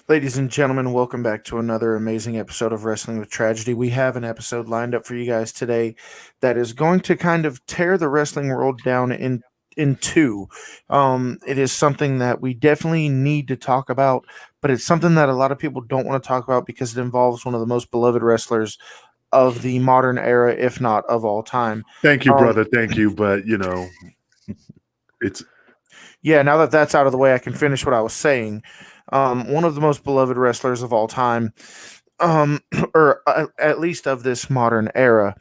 Ladies and gentlemen, welcome back to another amazing episode of Wrestling with Tragedy. We have an episode lined up for you guys today that is going to kind of tear the wrestling world down in two. It is something that we definitely need to talk about, but it's something that a lot of people don't want to talk about because it involves one of the most beloved wrestlers of the modern era, if not of all time. Thank you, Um, brother. Thank you. But it's yeah, now that that's out of the way, I can finish what I was saying. One of the most beloved wrestlers of all time, um, or at least of this modern era.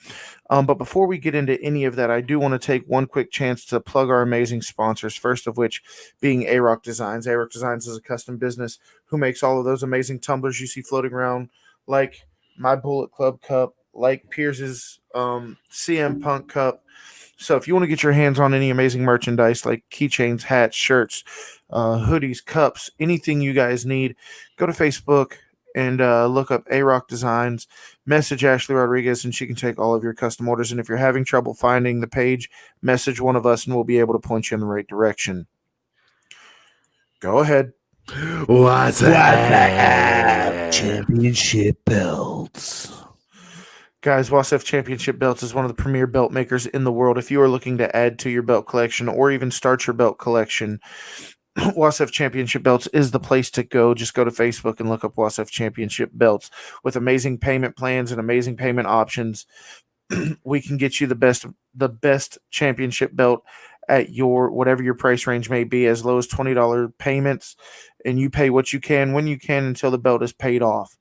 But before we get into any of that, I do want to take one quick chance to plug our amazing sponsors. First of which being A Rock Designs. A Rock Designs is a custom business who makes all of those amazing tumblers you see floating around, like my Bullet Club cup, like Pierce's CM Punk cup. So if you want to get your hands on any amazing merchandise like keychains, hats, shirts, hoodies, cups, anything you guys need, go to Facebook and look up A Rock Designs. Message Ashley Rodriguez, and she can take all of your custom orders. And if you're having trouble finding the page, message one of us, and we'll be able to point you in the right direction. Go ahead. what's Championship belts. Guys, Wasef Championship Belts is one of the premier belt makers in the world. If you are looking to add to your belt collection or even start your belt collection, Wasef Championship Belts is the place to go. Just go to Facebook and look up Wasef Championship Belts. With amazing payment plans and amazing payment options, we can get you the best championship belt at your whatever your price range may be, as low as $20 payments, and you pay what you can when you can until the belt is paid off.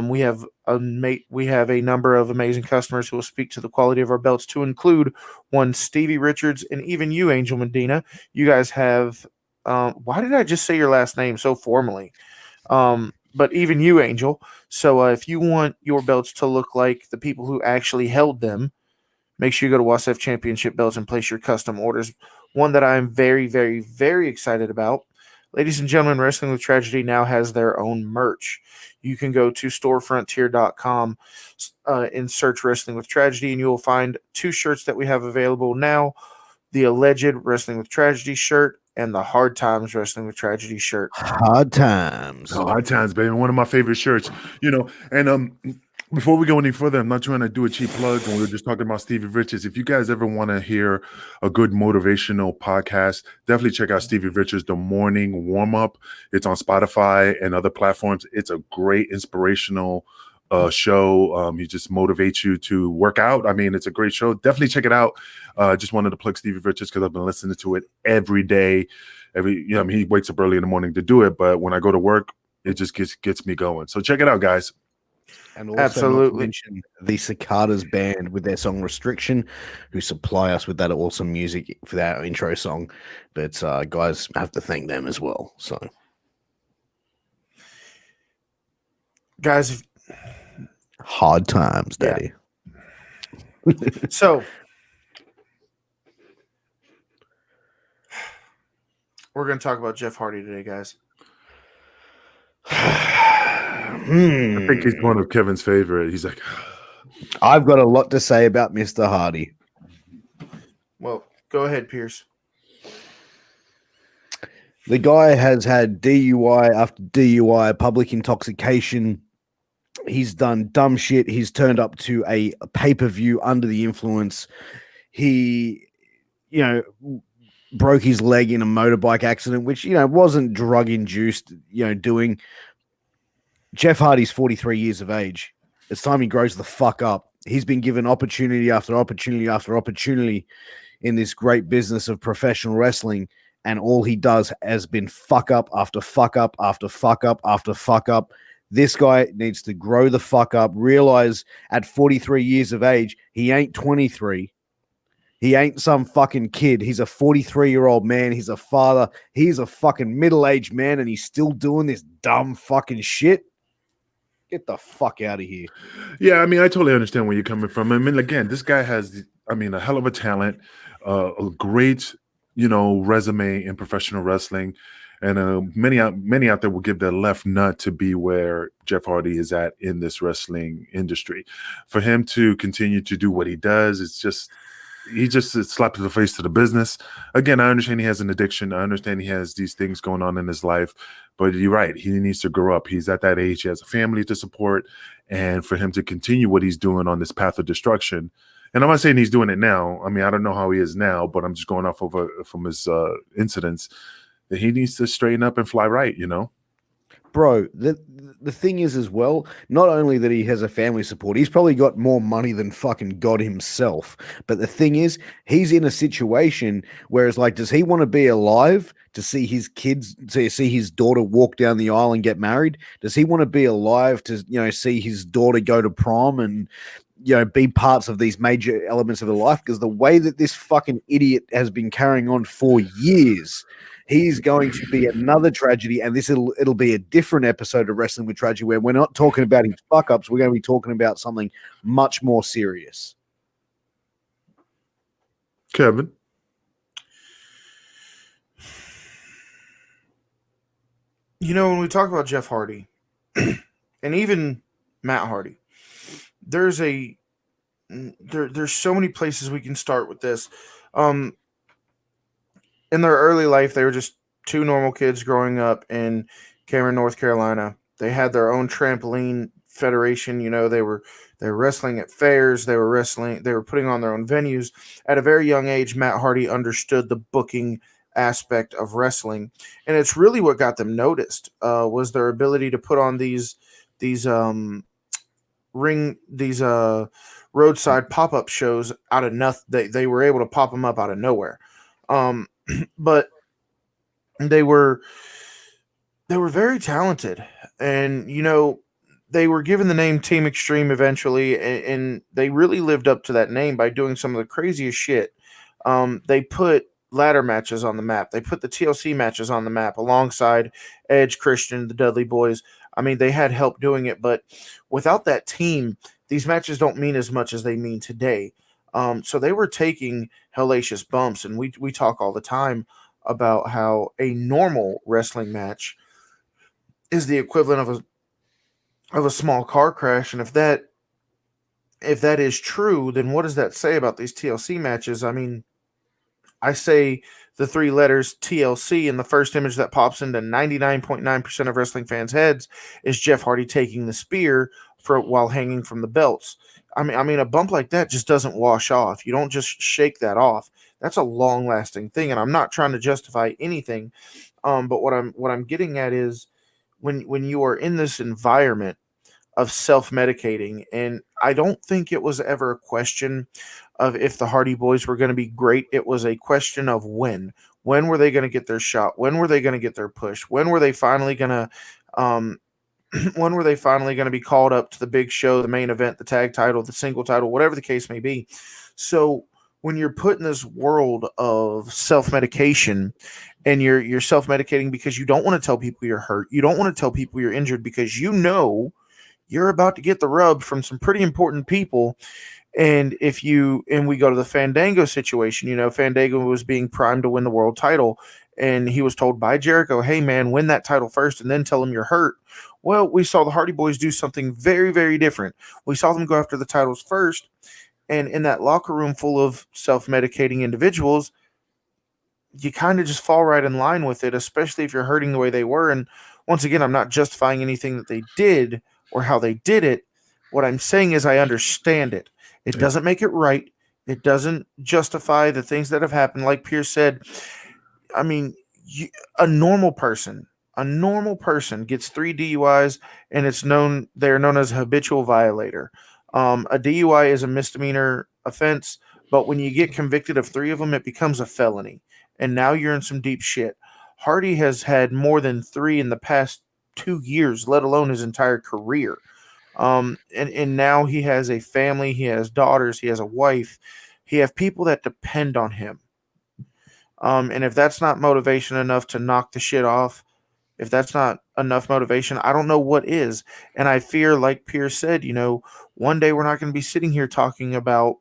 We have a number of amazing customers who will speak to the quality of our belts, to include one Stevie Richards and even you, Angel Medina. You guys have. Why did I just say your last name so formally? But even you, Angel. So if you want your belts to look like the people who actually held them, make sure you go to Wasef Championship Belts and place your custom orders. One that I'm very, very, very excited about. Ladies and gentlemen, Wrestling with Tragedy now has their own merch. You can go to storefrontier.com and search Wrestling with Tragedy, and you will find two shirts that we have available now: the alleged Wrestling with Tragedy shirt and the Hard Times Wrestling with Tragedy shirt. Hard times. hard times, baby. One of my favorite shirts. And before we go any further, I'm not trying to do a cheap plug, and we were just talking about Stevie Richards. If you guys ever want to hear a good motivational podcast, definitely check out Stevie Richards' The Morning Warm Up. It's on Spotify and other platforms. It's a great inspirational show. He just motivates you to work out. I mean, it's a great show. Definitely check it out. Just wanted to plug Stevie Richards because I've been listening to it every day. He wakes up early in the morning to do it, but when I go to work, it just gets me going. So check it out, guys. And also Absolutely. not to mention the Cicadas band with their song Restriction, who supply us with that awesome music for that intro song. But guys, I have to thank them as well. So Guys, hard times, Yeah. Daddy. so we're going to talk about Jeff Hardy today, guys. I think he's one of Kevin's favorite. He's like, I've got a lot to say about Mr. Hardy. Well, go ahead, Pierce. The guy has had DUI after DUI, public intoxication. He's done dumb shit. He's turned up to a pay-per-view under the influence. He, broke his leg in a motorbike accident, which, wasn't drug-induced, doing. Jeff Hardy's 43 years of age. It's time he grows the fuck up. He's been given opportunity after opportunity after opportunity in this great business of professional wrestling, and all he does has been fuck up after fuck up after fuck up after fuck up. This guy needs to grow the fuck up, realize at 43 years of age, he ain't 23. He ain't some fucking kid. He's a 43-year-old man. He's a father. He's a fucking middle-aged man, and he's still doing this dumb fucking shit. Get the fuck out of here. yeah, I mean, I totally understand where you're coming from. I mean, again, this guy has, a hell of a talent, a great, resume in professional wrestling. And many out there will give their left nut to be where Jeff Hardy is at in this wrestling industry. For him to continue to do what he does, it's just, he just slapped in the face to the business. Again, I understand he has an addiction. I understand he has these things going on in his life, but you're right. He needs to grow up. He's at that age. He has a family to support, and for him to continue what he's doing on this path of destruction. And I'm not saying he's doing it now. I mean, I don't know how he is now, but I'm just going off of from his incidents that he needs to straighten up and fly right. You know. Bro, the thing is as well, not only that he has a family support, he's probably got more money than fucking God himself. But the thing is, he's in a situation where it's like, does he want to be alive to see his kids, to see his daughter walk down the aisle and get married? Does he want to be alive to, see his daughter go to prom and, be parts of these major elements of her life? Because the way that this fucking idiot has been carrying on for years, he's going to be another tragedy, and it'll be a different episode of Wrestling with Tragedy where we're not talking about his fuck ups. We're going to be talking about something much more serious. Kevin, when we talk about Jeff Hardy and even Matt Hardy, there's so many places we can start with this. In their early life, they were just two normal kids growing up in Cameron, North Carolina. They had their own trampoline federation. They were wrestling at fairs. They were putting on their own venues. At a very young age, Matt Hardy understood the booking aspect of wrestling, and it's really what got them noticed. Was their ability to put on these roadside pop-up shows out of nothing. They were able to pop them up out of nowhere. But they were very talented, and they were given the name Team Extreme eventually, and they really lived up to that name by doing some of the craziest shit. They put ladder matches on the map. They put the TLC matches on the map alongside Edge, Christian, the Dudley Boys. I mean, they had help doing it, but without that team, these matches don't mean as much as they mean today. So they were taking hellacious bumps, and we talk all the time about how a normal wrestling match is the equivalent of a small car crash. And if that is true, then what does that say about these TLC matches? I mean, I say the three letters TLC, and the first image that pops into 99.9% of wrestling fans' heads is Jeff Hardy taking the spear while hanging from the belts. I mean, a bump like that just doesn't wash off. You don't just shake that off. That's a long-lasting thing, and I'm not trying to justify anything. But what I'm getting at is when you are in this environment of self-medicating, and I don't think it was ever a question of if the Hardy Boys were going to be great. It was a question of when. When were they going to get their shot? When were they going to get their push? When were they finally going to when were they finally going to be called up to the big show, the main event, the tag title, the single title, whatever the case may be? So when you're put in this world of self-medication, and you're self-medicating because you don't want to tell people you're hurt, you don't want to tell people you're injured, because you're about to get the rub from some pretty important people. And we go to the Fandango situation, Fandango was being primed to win the world title, and he was told by Jericho, hey man, win that title first and then tell him you're hurt. Well, we saw the Hardy Boys do something very, very different. We saw them go after the titles first, and in that locker room full of self-medicating individuals, you kind of just fall right in line with it, especially if you're hurting the way they were. And once again, I'm not justifying anything that they did or how they did it. What I'm saying is I understand it. It doesn't make it right. It doesn't justify the things that have happened. Like Pierce said, I mean, a normal person gets 3 DUIs, and they're known as a habitual violator. A DUI is a misdemeanor offense, but when you get convicted of 3 of them, it becomes a felony. And now you're in some deep shit. Hardy has had more than 3 in the past 2 years, let alone his entire career. And now he has a family, he has daughters, he has a wife, he has people that depend on him. And if that's not motivation enough to knock the shit off, if that's not enough motivation, I don't know what is. And I fear, like Pierce said, one day we're not going to be sitting here talking about,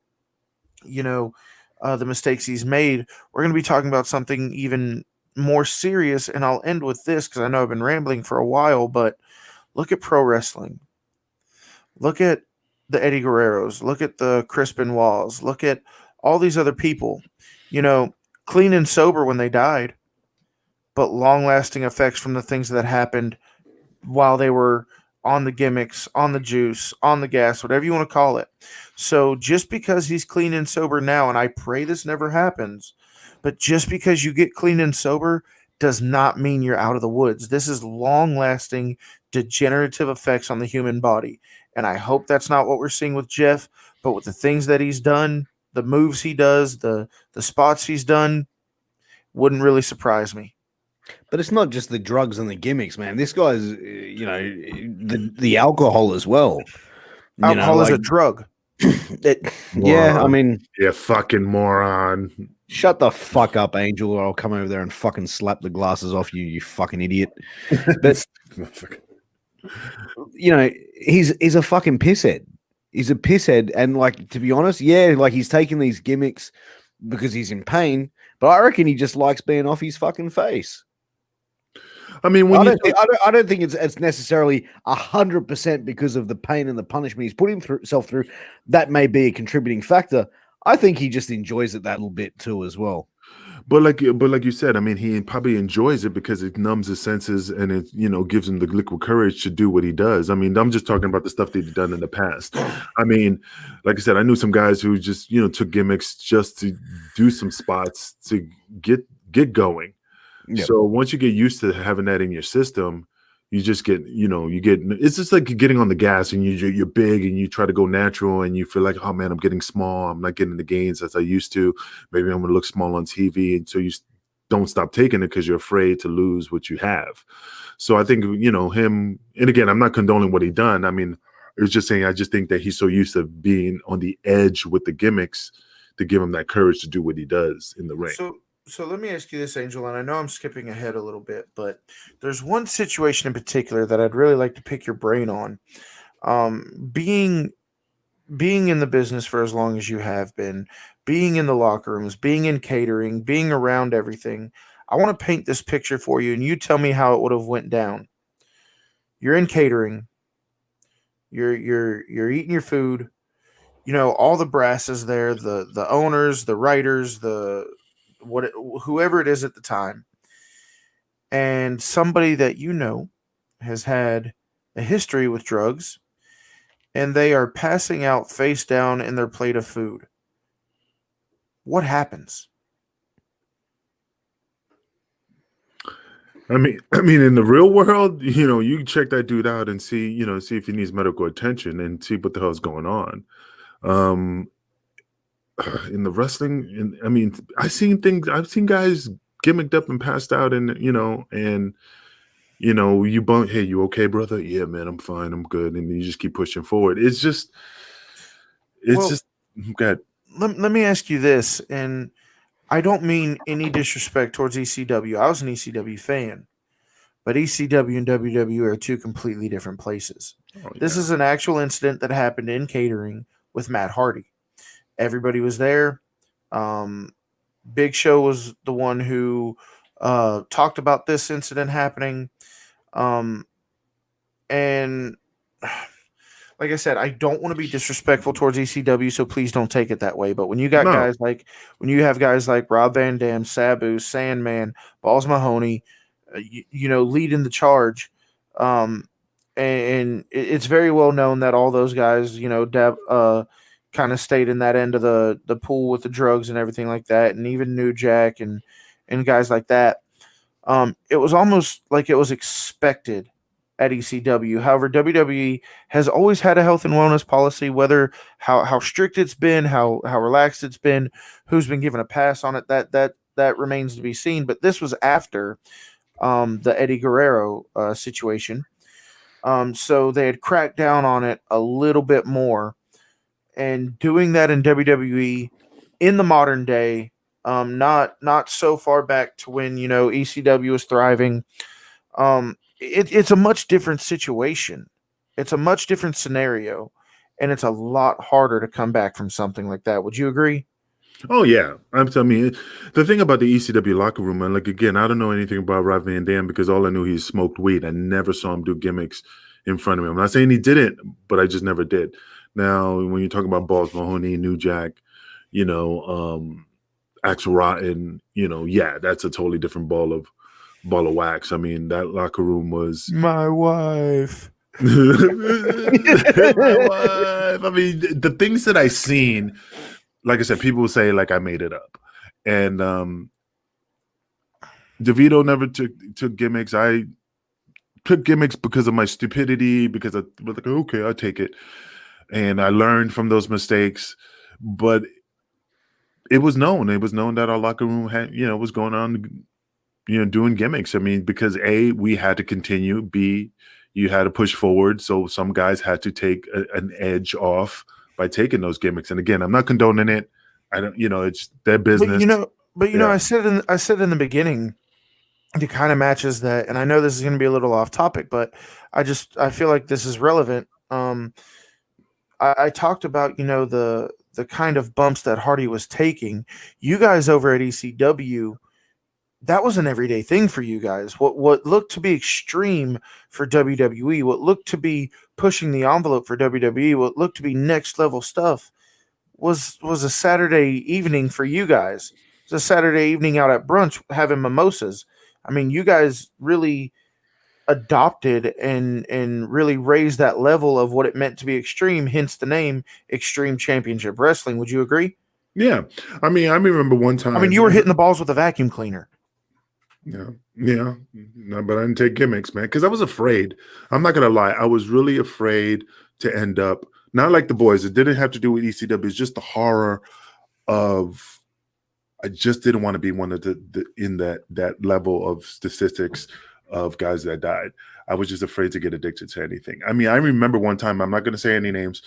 the mistakes he's made. We're going to be talking about something even more serious. And I'll end with this because I know I've been rambling for a while, but look at pro wrestling. Look at the Eddie Guerreros. Look at the Chris Benoits. Look at all these other people, you know, clean and sober when they died, but long lasting effects from the things that happened while they were on the gimmicks, on the juice, on the gas, whatever you want to call it. So just because he's clean and sober now, and I pray this never happens, but just because you get clean and sober does not mean you're out of the woods. This is long lasting degenerative effects on the human body. And I hope that's not what we're seeing with Jeff, but with the things that he's done, the moves he does, the spots he's done, wouldn't really surprise me. But it's not just the drugs and the gimmicks, man. This guy's, you know, the alcohol as well. Alcohol is a drug. Yeah, I mean, you fucking moron. shut the fuck up, Angel, or I'll come over there and fucking slap the glasses off you, you fucking idiot. But you know, he's a fucking pisshead. He's a pisshead, and like, to be honest, yeah, like he's taking these gimmicks because he's in pain, but I reckon he just likes being off his fucking face. I mean, I don't think it's necessarily 100% because of the pain and the punishment he's putting himself through. That may be a contributing factor. I think he just enjoys it that little bit too, as well. But like you said, I mean, he probably enjoys it because it numbs his senses and it, you know, gives him the liquid courage to do what he does. I mean, I'm just talking about the stuff that he's done in the past. I mean, like I said, I knew some guys who just, you know, took gimmicks just to do some spots to get going. Yep. So once you get used to having that in your system, you just get, you know, it's just like getting on the gas and you're big and you try to go natural and you feel like, oh man, I'm getting small. I'm not getting the gains as I used to. Maybe I'm going to look small on TV. And so you don't stop taking it because you're afraid to lose what you have. So I think, you know, him, and again, I'm not condoning what he done. I mean, it was just saying, I just think that he's so used to being on the edge with the gimmicks to give him that courage to do what he does in the ring. So let me ask you this, Angel, and I know I'm skipping ahead a little bit, but there's one situation in particular that I'd really like to pick your brain on. Being in the business for as long as you have been, being in the locker rooms, being in catering, being around everything, I want to paint this picture for you, and you tell me how it would have went down. You're in catering. You're eating your food. You know, all the brass is there, the owners, the writers, whoever it is at the time, and somebody that you know has had a history with drugs, and they are passing out face down in their plate of food. What happens? I mean, in the real world, you know, you check that dude out and see if he needs medical attention and see what the hell's going on. In the wrestling, I mean, I've seen guys gimmicked up and passed out, and you bump, hey, you okay, brother? Yeah, man, I'm fine, I'm good, and you just keep pushing forward. It's just good. Let me ask you this, and I don't mean any disrespect towards ECW. I was an ECW fan, but ECW and WWE are two completely different places. Oh, yeah. This is an actual incident that happened in catering with Matt Hardy. Everybody was there. Big Show was the one who talked about this incident happening. And like I said, I don't want to be disrespectful towards ECW, so please don't take it that way. But when you got guys like Rob Van Dam, Sabu, Sandman, Balls Mahoney, leading the charge, and it's very well known that all those guys, kind of stayed in that end of the pool with the drugs and everything like that, and even New Jack and guys like that. It was almost like it was expected at ECW. However, WWE has always had a health and wellness policy, whether how strict it's been, how relaxed it's been, who's been given a pass on it, that remains to be seen. But this was after the Eddie Guerrero situation. So they had cracked down on it a little bit more. And doing that in WWE in the modern day, not so far back to when, ECW was thriving, it's a much different situation. It's a much different scenario, and it's a lot harder to come back from something like that. Would you agree? Oh, yeah. I mean, the thing about the ECW locker room, and again, I don't know anything about Rob Van Dam because all I knew he smoked weed. I never saw him do gimmicks in front of me. I'm not saying he didn't, but I just never did. Now, when you talk about Balls Mahoney, New Jack, Axel Rotten, that's a totally different ball of wax. I mean, that locker room was My wife. my wife. I mean, the things that I seen, like I said, people will say like I made it up. And DeVito never took gimmicks. I took gimmicks because of my stupidity, because I was like, okay, I'll take it. And I learned from those mistakes. But it was known. It was known that our locker room had, was going on, doing gimmicks. I mean, because A, we had to continue. B, you had to push forward. So some guys had to take an edge off by taking those gimmicks. And again, I'm not condoning it. I don't, it's their business. I said in the beginning, it kind of matches that, and I know this is going to be a little off topic, but I feel like this is relevant. I talked about, the kind of bumps that Hardy was taking. You guys over at ECW, that was an everyday thing for you guys. What looked to be extreme for WWE, what looked to be pushing the envelope for WWE, what looked to be next level stuff was a Saturday evening for you guys. It was a Saturday evening out at brunch having mimosas. I mean, you guys really adopted and really raised that level of what it meant to be extreme, hence the name Extreme Championship Wrestling. Would you agree? Yeah. I mean, I remember one time. I mean, you were hitting the balls with a vacuum cleaner. Yeah. No, but I didn't take gimmicks, man, because I was afraid. I'm not gonna lie. I was really afraid to end up not like the boys. It didn't have to do with ECW. It's just the horror of. I just didn't want to be one of the in that level of statistics of guys that died. I was just afraid to get addicted to anything. I mean, I remember one time. I'm not going to say any names,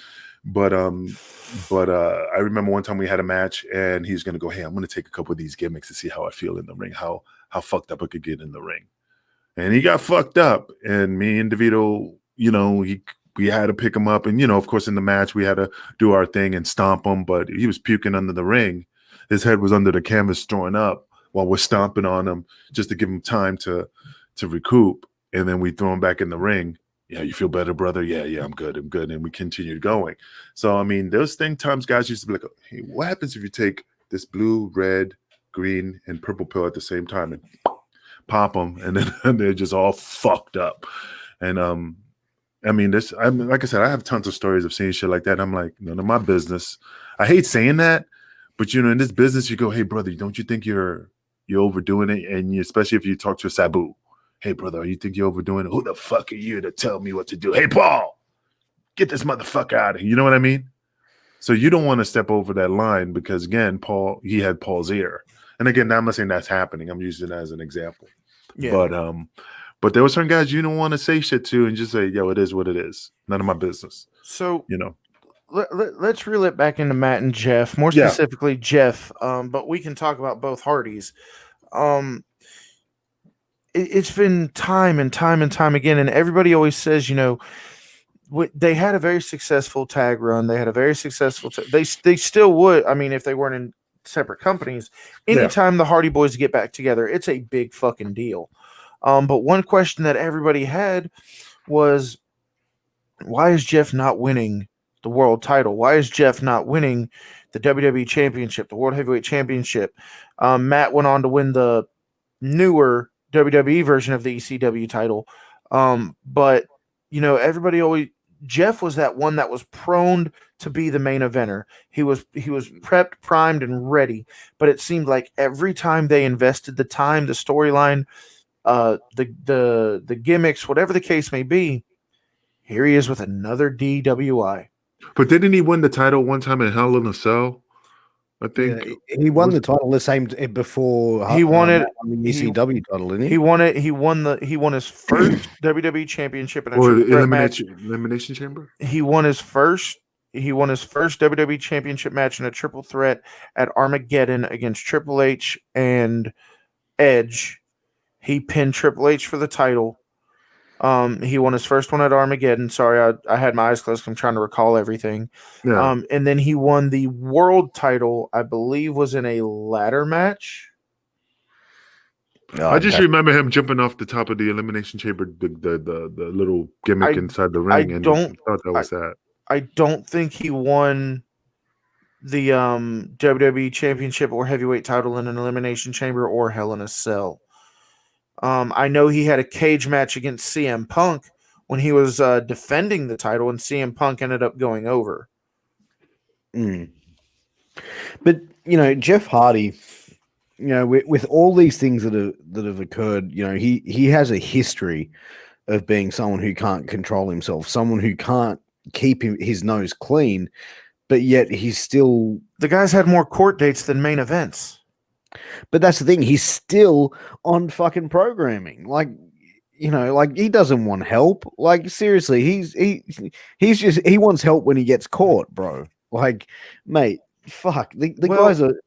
but I remember one time we had a match, and he's going to go, "Hey, I'm going to take a couple of these gimmicks to see how I feel in the ring, how fucked up I could get in the ring." And he got fucked up, and me and DeVito, we had to pick him up, and of course, in the match we had to do our thing and stomp him, but he was puking under the ring. His head was under the canvas throwing up while we're stomping on him just to give him time to recoup. And then we throw him back in the ring. Yeah, you feel better, brother? Yeah, I'm good. And we continued going. So, I mean, those times guys used to be like, hey, what happens if you take this blue, red, green, and purple pill at the same time and pop them, and then they're just all fucked up. And I mean, like I said, I have tons of stories of seeing shit like that. I'm like, none of my business. I hate saying that, but in this business, you go, hey, brother, don't you think you're overdoing it? And especially if you talk to a Sabu, hey, brother, you think you're overdoing it? Who the fuck are you to tell me what to do? Hey, Paul, get this motherfucker out of here. You know what I mean? So you don't want to step over that line because, again, he had Paul's ear. And again, I'm not saying that's happening. I'm using it as an example. Yeah. But there were certain guys you don't want to say shit to and just say, yo, it is what it is. None of my business. So, let's reel it back into Matt and Jeff, more specifically Jeff, but we can talk about both Hardys. It's been time and time again, and everybody always says, they had a very successful tag run. They had a very successful. They still would. I mean, if they weren't in separate companies, anytime the Hardy Boys get back together, it's a big fucking deal. But one question that everybody had was, why is Jeff not winning the world title? Why is Jeff not winning the WWE Championship, the World Heavyweight Championship? Matt went on to win the newer WWE version of the ECW title. But, Jeff was that one that was prone to be the main eventer. He was prepped, primed, and ready. But it seemed like every time they invested the time, the storyline, the gimmicks, whatever the case may be, here he is with another DWI. But didn't he win the title one time in Hell in a Cell? I think he won the title the same before he won it. The ECW title, didn't he? He won it. He won his first WWE championship in a elimination chamber. He won his first WWE championship match in a triple threat at Armageddon against Triple H and Edge. He pinned Triple H for the title. He won his first one at Armageddon. Sorry, I had my eyes closed. I'm trying to recall everything. Yeah. And then he won the world title, I believe, was in a ladder match. I just remember him jumping off the top of the elimination chamber, the little gimmick inside the ring, and I thought that was that. I don't think he won the WWE Championship or heavyweight title in an elimination chamber or Hell in a Cell. I know he had a cage match against CM Punk when he was defending the title, and CM Punk ended up going over. But Jeff Hardy, with all these things that have occurred, he has a history of being someone who can't control himself, someone who can't keep his nose clean, but yet he's still. The guy's had more court dates than main events. But that's the thing; he's still on fucking programming. Like he doesn't want help. Like seriously, he wants help when he gets caught, bro. Like, mate, fuck the guys are.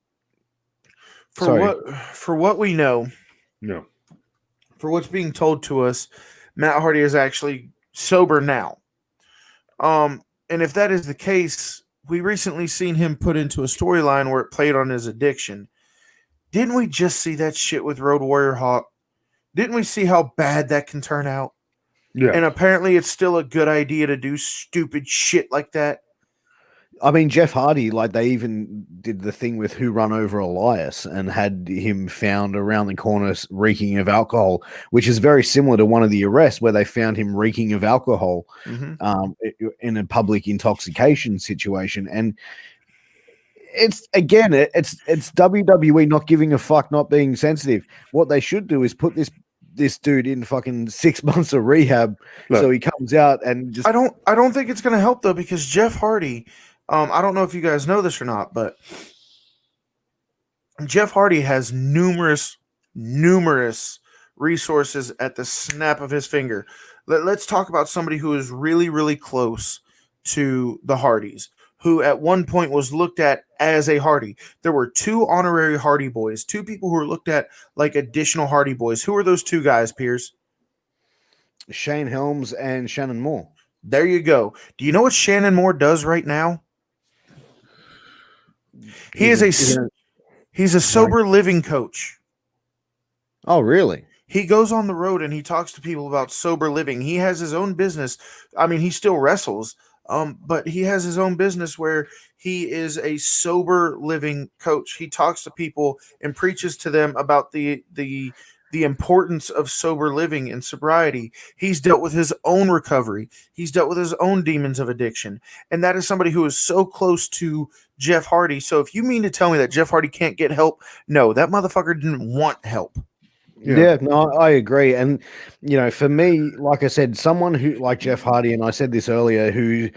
For what we know, no, for what's being told to us, Matt Hardy is actually sober now. And if that is the case, we recently seen him put into a storyline where it played on his addiction. Didn't we just see that shit with Road Warrior Hawk? Didn't we see how bad that can turn out? Yeah. And apparently it's still a good idea to do stupid shit like that. I mean, Jeff Hardy, like they even did the thing with Who Run Over Elias and had him found around the corner reeking of alcohol, which is very similar to one of the arrests where they found him reeking of alcohol in a public intoxication situation. And it's WWE not giving a fuck, not being sensitive. What they should do is put this dude in fucking 6 months of rehab so he comes out and just. I don't think it's going to help though, because Jeff Hardy. I don't know if you guys know this or not, but Jeff Hardy has numerous resources at the snap of his finger. Let's talk about somebody who is really, really close to the Hardys, who at one point was looked at as a Hardy. There were 2 honorary Hardy boys, 2 people who were looked at like additional Hardy boys. Who are those 2 guys, Piers? Shane Helms and Shannon Moore. There you go. Do you know what Shannon Moore does right now? He's a sober living coach. Oh, really? He goes on the road and he talks to people about sober living. He has his own business. I mean, he still wrestles, but he has his own business where he is a sober living coach. He talks to people and preaches to them about the importance of sober living and sobriety. He's dealt with his own recovery. He's dealt with his own demons of addiction. And that is somebody who is so close to Jeff Hardy. So if you mean to tell me that Jeff Hardy can't get help, no, that motherfucker didn't want help. Yeah, no, I agree. And, for me, like I said, someone who, like Jeff Hardy, and I said this earlier, who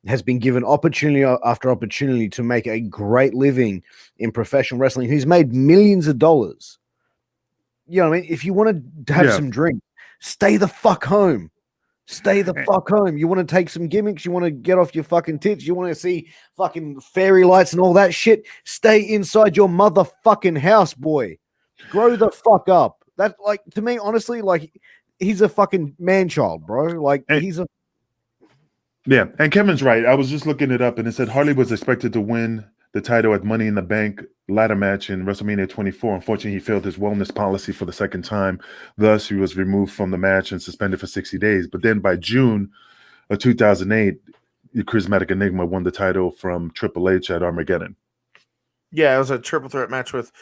has been given opportunity after opportunity to make a great living in professional wrestling, who's made millions of dollars. You know what I mean? If you want to have some drink, stay the fuck home. Stay the fuck home. You want to take some gimmicks? You want to get off your fucking tits? You want to see fucking fairy lights and all that shit? Stay inside your motherfucking house, boy. Grow the fuck up. That, like, to me, honestly, like, he's a fucking man-child, bro. Like, he's a... Yeah, and Kevin's right. I was just looking it up, and it said Harley was expected to win the title at Money in the Bank ladder match in WrestleMania 24. Unfortunately, he failed his wellness policy for the second time. Thus, he was removed from the match and suspended for 60 days. But then by June of 2008, the Charismatic Enigma won the title from Triple H at Armageddon. Yeah, it was a triple threat match with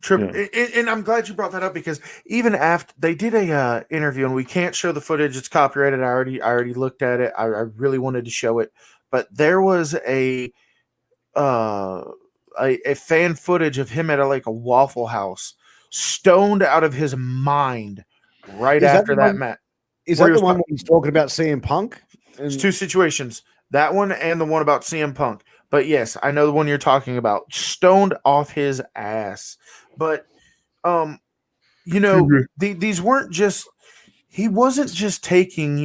and I'm glad you brought that up, because even after they did a interview, and we can't show the footage, it's copyrighted. I already looked at it. I really wanted to show it, but there was a fan footage of him at a Waffle House, stoned out of his mind right after that match. Is that the one where he's talking about CM Punk? There's 2 situations, that one and the one about CM Punk. But yes, I know the one you're talking about. Stoned off his ass. But, these weren't just, he wasn't just taking,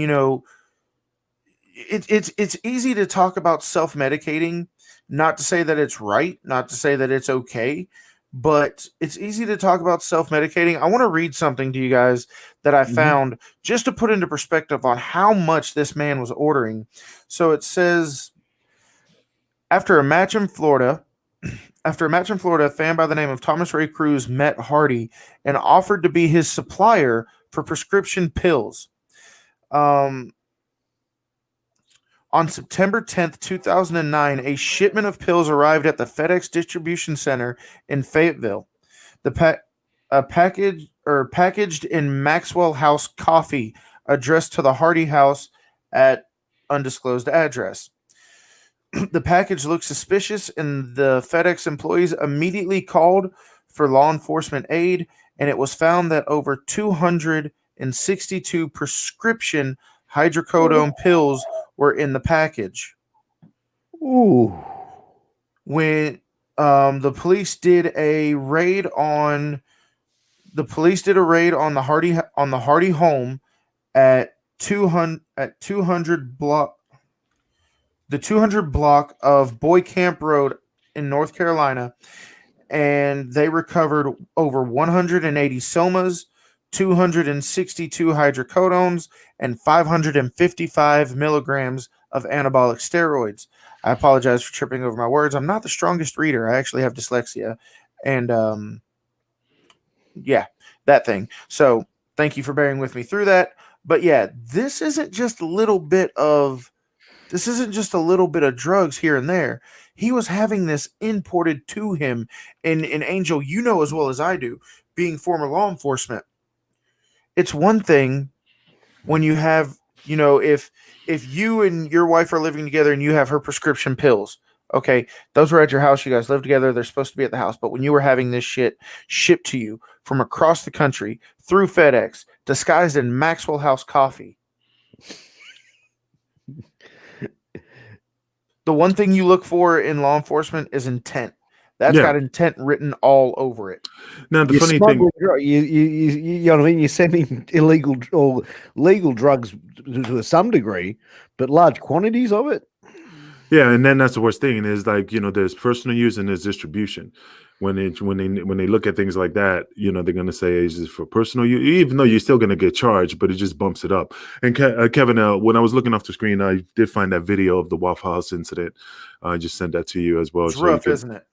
it's easy to talk about self-medicating, not to say that it's right, not to say that it's okay, but it's easy to talk about self-medicating. I want to read something to you guys that I found just to put into perspective on how much this man was ordering. So it says, After a match in Florida, a fan by the name of Thomas Ray Cruz met Hardy and offered to be his supplier for prescription pills. On September 10th, 2009, a shipment of pills arrived at the FedEx distribution center in Fayetteville. Packaged in Maxwell House coffee, addressed to the Hardy House at undisclosed address. The package looked suspicious, and the FedEx employees immediately called for law enforcement aid, and it was found that over 262 prescription hydrocodone pills were in the package. Ooh. When the police did a raid on the Hardy home at 200 block of Boy Camp Road in North Carolina, and they recovered over 180 somas, 262 hydrocodones, and 555 milligrams of anabolic steroids. I apologize for tripping over my words. I'm not the strongest reader. I actually have dyslexia, and yeah, that thing. So thank you for bearing with me through that. But yeah, this isn't just a little bit of drugs here and there. He was having this imported to him. And Angel, you know as well as I do, being former law enforcement, it's one thing when you have, if you and your wife are living together and you have her prescription pills, okay, those were at your house, you guys live together, they're supposed to be at the house. But when you were having this shit shipped to you from across the country through FedEx, disguised in Maxwell House coffee, the one thing you look for in law enforcement is intent. That's got intent written all over it. Now, the funny thing, you know what I mean? You're sending illegal or legal drugs to some degree, but large quantities of it. Yeah, and then that's the worst thing is like, there's personal use and there's distribution. When they look at things like that, they're going to say it's just for personal use, even though you're still going to get charged, but it just bumps it up. And Kevin, when I was looking off the screen, I did find that video of the Waffle House incident. I just sent that to you as well. It's rough, isn't it?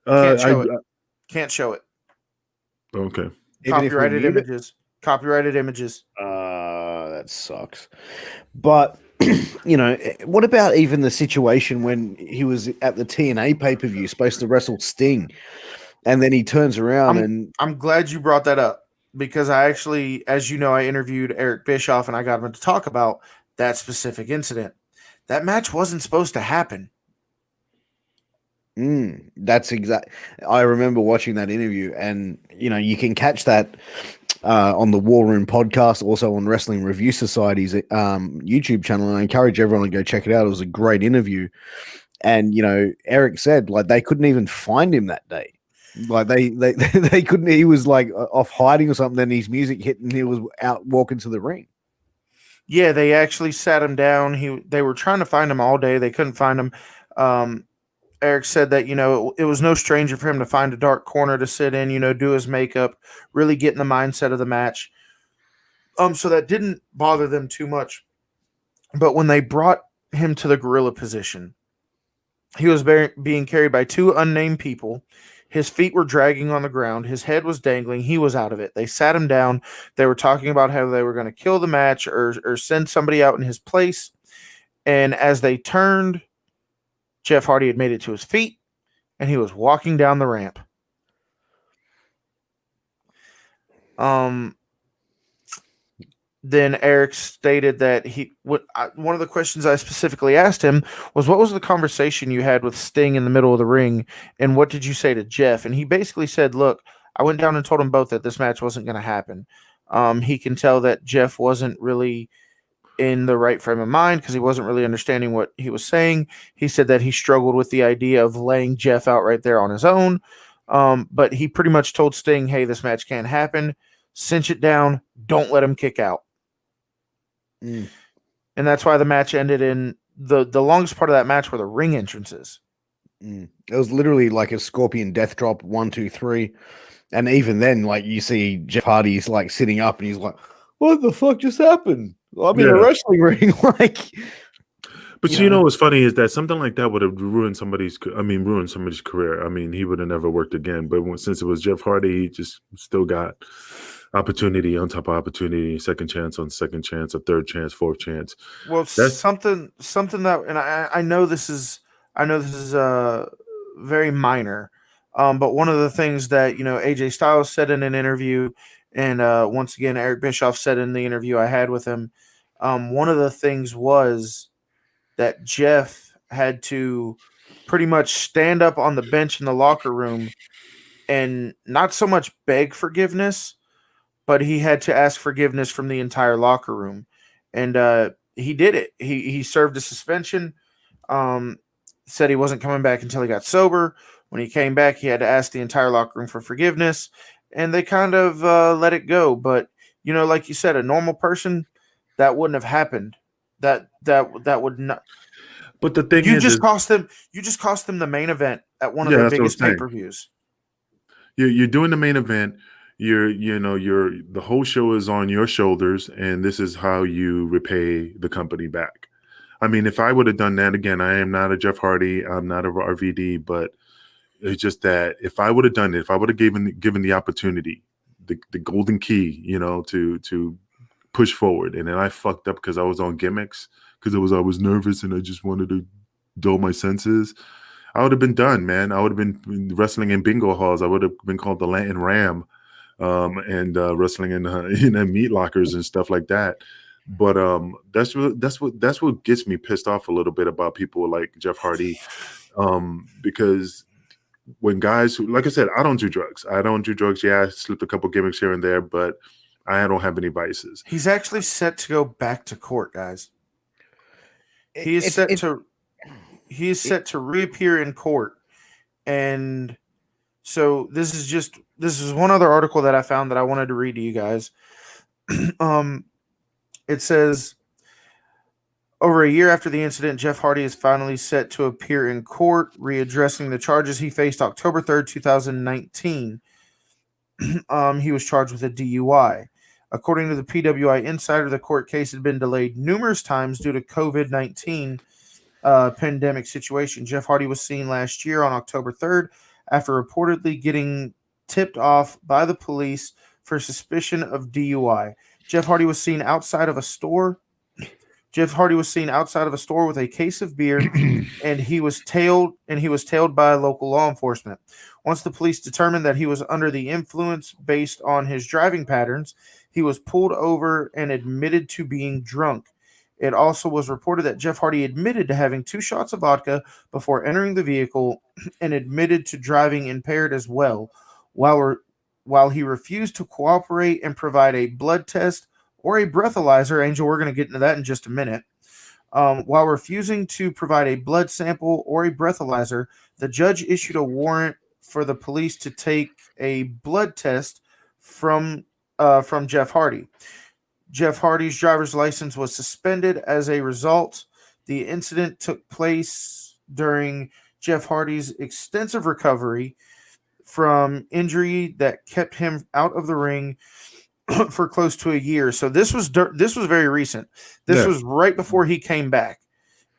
Can't show it. Can't show it. Okay. Copyrighted images. Copyrighted images. That sucks. But what about even the situation when he was at the TNA pay-per-view supposed to wrestle Sting, and then he turns around I'm glad you brought that up, because I actually, as you know, I interviewed Eric Bischoff and I got him to talk about that specific incident. That match wasn't supposed to happen. That's exact. I remember watching that interview, and you can catch that on the War Room podcast, also on Wrestling Review Society's YouTube channel. And I encourage everyone to go check it out. It was a great interview, and Eric said like they couldn't even find him that day. Like they couldn't. He was like off hiding or something. Then his music hit, and he was out walking to the ring. Yeah, they actually sat him down. They were trying to find him all day. They couldn't find him. Eric said that, it was no stranger for him to find a dark corner to sit in, do his makeup, really get in the mindset of the match. So that didn't bother them too much. But when they brought him to the gorilla position, he was being carried by two unnamed people. His feet were dragging on the ground. His head was dangling. He was out of it. They sat him down. They were talking about how they were going to kill the match or send somebody out in his place. And as they turned, Jeff Hardy had made it to his feet, and he was walking down the ramp. Then Eric stated that one of the questions I specifically asked him was, what was the conversation you had with Sting in the middle of the ring, and what did you say to Jeff? And he basically said, look, I went down and told them both that this match wasn't going to happen. He can tell that Jeff wasn't really in the right frame of mind because he wasn't really understanding what he was saying. He said that he struggled with the idea of laying Jeff out right there on his own. But he pretty much told Sting, hey, this match can't happen. Cinch it down. Don't let him kick out. And that's why the match ended in the longest part of that match were the ring entrances. It was literally like a Scorpion death drop, 1, 2, 3. And even then, like you see Jeff Hardy's like sitting up and he's like, what the fuck just happened? I'm in a wrestling ring. But what's funny is that something like that would have ruined somebody's career. I mean, he would have never worked again. But since it was Jeff Hardy, he just still got opportunity on top of opportunity, second chance on second chance, a third chance, fourth chance. Well, That's something that, and I know this is, very minor, but one of the things that AJ Styles said in an interview, and once again Eric Bischoff said in the interview I had with him, one of the things was that Jeff had to pretty much stand up on the bench in the locker room and not so much beg forgiveness, but he had to ask forgiveness from the entire locker room, and he did it. He served a suspension. Um, Said he wasn't coming back until he got sober. When he came back, he had to ask the entire locker room for forgiveness, and they kind of let it go. But like you said, a normal person, that wouldn't have happened. That would not. but the thing You is, just cost them. You just cost them the main event at one of yeah, their that's what I'm biggest saying. pay-per-views. You're doing the main event. You're the whole show is on your shoulders, and this is how you repay the company back. I mean, if I would have done that again, I am not a Jeff Hardy, I'm not a RVD, but it's just that if I would have done it, if I would have given the opportunity, the golden key, to push forward, and then I fucked up because I was on gimmicks, because I was nervous and I just wanted to dull my senses. I would have been done, man. I would have been wrestling in bingo halls. I would have been called the Latin Ram, and wrestling in meat lockers and stuff like that. But that's what gets me pissed off a little bit about people like Jeff Hardy, because when guys who, like I said, I don't do drugs. Yeah, I slipped a couple gimmicks here and there, but I don't have any vices. He's actually set to go back to court, guys. He is set to reappear in court, and so this is one other article that I found that I wanted to read to you guys. It says, over a year after the incident, Jeff Hardy is finally set to appear in court, readdressing the charges he faced October 3rd, 2019. He was charged with a DUI. According to the PWI Insider, the court case had been delayed numerous times due to COVID-19 pandemic situation. Jeff Hardy was seen last year on October 3rd after reportedly getting tipped off by the police for suspicion of DUI. Jeff Hardy was seen outside of a store. With a case of beer, and he was tailed by local law enforcement. Once the police determined that he was under the influence based on his driving patterns, he was pulled over and admitted to being drunk. It also was reported that Jeff Hardy admitted to having 2 shots of vodka before entering the vehicle and admitted to driving impaired as well, while he refused to cooperate and provide a blood test or a breathalyzer. Angel, we're going to get into that in just a minute. While refusing to provide a blood sample or a breathalyzer, the judge issued a warrant for the police to take a blood test from Jeff Hardy. Jeff Hardy's driver's license was suspended as a result. The incident took place during Jeff Hardy's extensive recovery from injury that kept him out of the ring for close to a year. So this was very recent. This was right before he came back.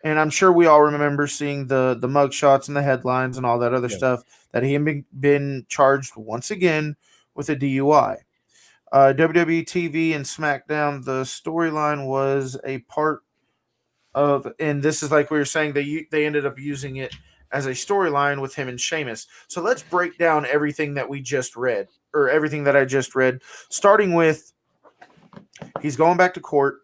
And I'm sure we all remember seeing the mug shots and the headlines and all that other stuff, that he had been charged once again with a DUI. WWE TV and SmackDown, the storyline was a part of, and this is like we were saying, they ended up using it as a storyline with him and Sheamus. So let's break down everything that we just read, or everything that I just read, starting with he's going back to court.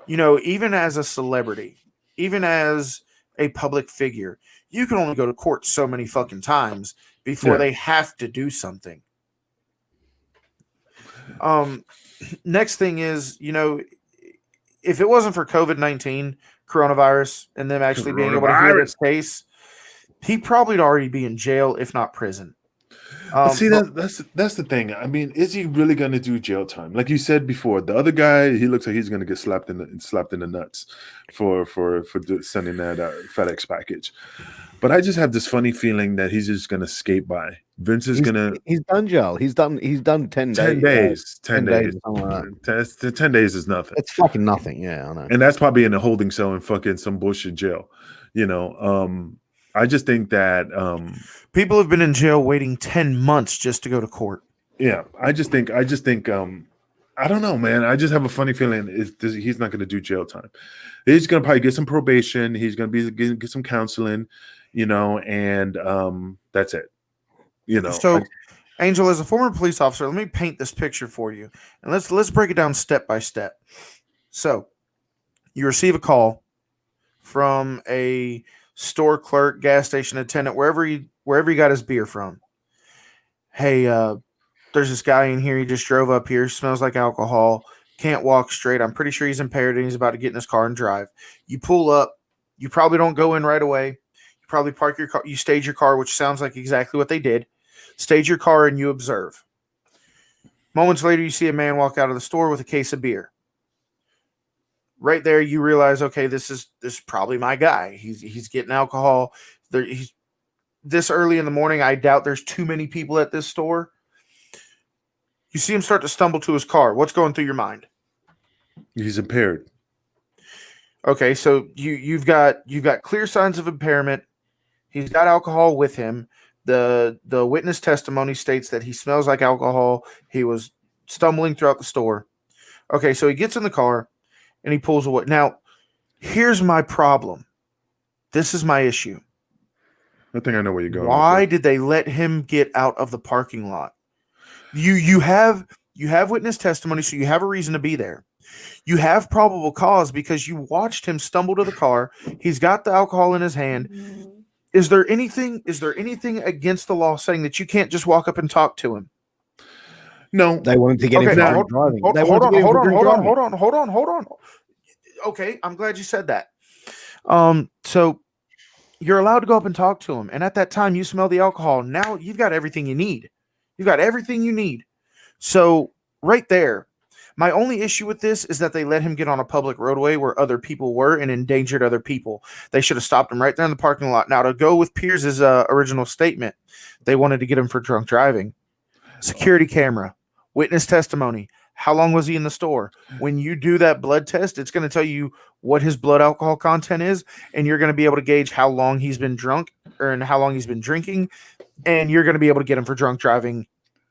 Even as a celebrity, even as a public figure, you can only go to court so many fucking times before they have to do something. Next thing is, if it wasn't for COVID-19, coronavirus, and them actually being able to hear this case, he probably would already be in jail, if not prison. See, that's the thing. I mean, is he really going to do jail time? Like you said before, the other guy, he looks like he's going to get slapped in the nuts for sending that FedEx package. But I just have this funny feeling that he's just going to skate by. Vince is going to. He's done jail. He's done 10 days. 10 days. 10 days. 10 days is nothing. It's fucking nothing. Yeah, I know. And that's probably in a holding cell in fucking some bullshit jail. I just think that people have been in jail waiting 10 months just to go to court. Yeah, I just think I don't know, man. I just have a funny feeling he's not going to do jail time. He's going to probably get some probation. He's going to get some counseling, and that's it. So, Angel, as a former police officer, let me paint this picture for you, and let's break it down step by step. So, you receive a call from a store clerk, gas station attendant, wherever he got his beer from. Hey, there's this guy in here. He just drove up here. Smells like alcohol. Can't walk straight. I'm pretty sure he's impaired and he's about to get in his car and drive. You pull up. You probably don't go in right away. You probably park your car. You stage your car, which sounds like exactly what they did. Stage your car and you observe. Moments later, you see a man walk out of the store with a case of beer. Right there, you realize, okay, this is probably my guy. He's getting alcohol. He's this early in the morning. I doubt there's too many people at this store. You see him start to stumble to his car. What's going through your mind? He's impaired. Okay, so you've got clear signs of impairment. He's got alcohol with him. The witness testimony states that he smells like alcohol. He was stumbling throughout the store. Okay, so he gets in the car and he pulls away. Now, here's my problem. This is my issue. I think I know where you're going. Why did they let him get out of the parking lot? You have witness testimony, so you have a reason to be there. You have probable cause because you watched him stumble to the car. He's got the alcohol in his hand. Is there anything against the law saying that you can't just walk up and talk to him? No. They wanted to get him for driving. Hold on. Okay, I'm glad you said that. So you're allowed to go up and talk to him, and at that time you smell the alcohol. Now you've got everything you need. You've got everything you need. So right there, my only issue with this is that they let him get on a public roadway where other people were and endangered other people. They should have stopped him right there in the parking lot. Now, to go with Pierce's original statement, they wanted to get him for drunk driving. Security camera, witness testimony. How long was he in the store? When you do that blood test, it's going to tell you what his blood alcohol content is, and you're going to be able to gauge how long he's been drunk and how long he's been drinking, and you're going to be able to get him for drunk driving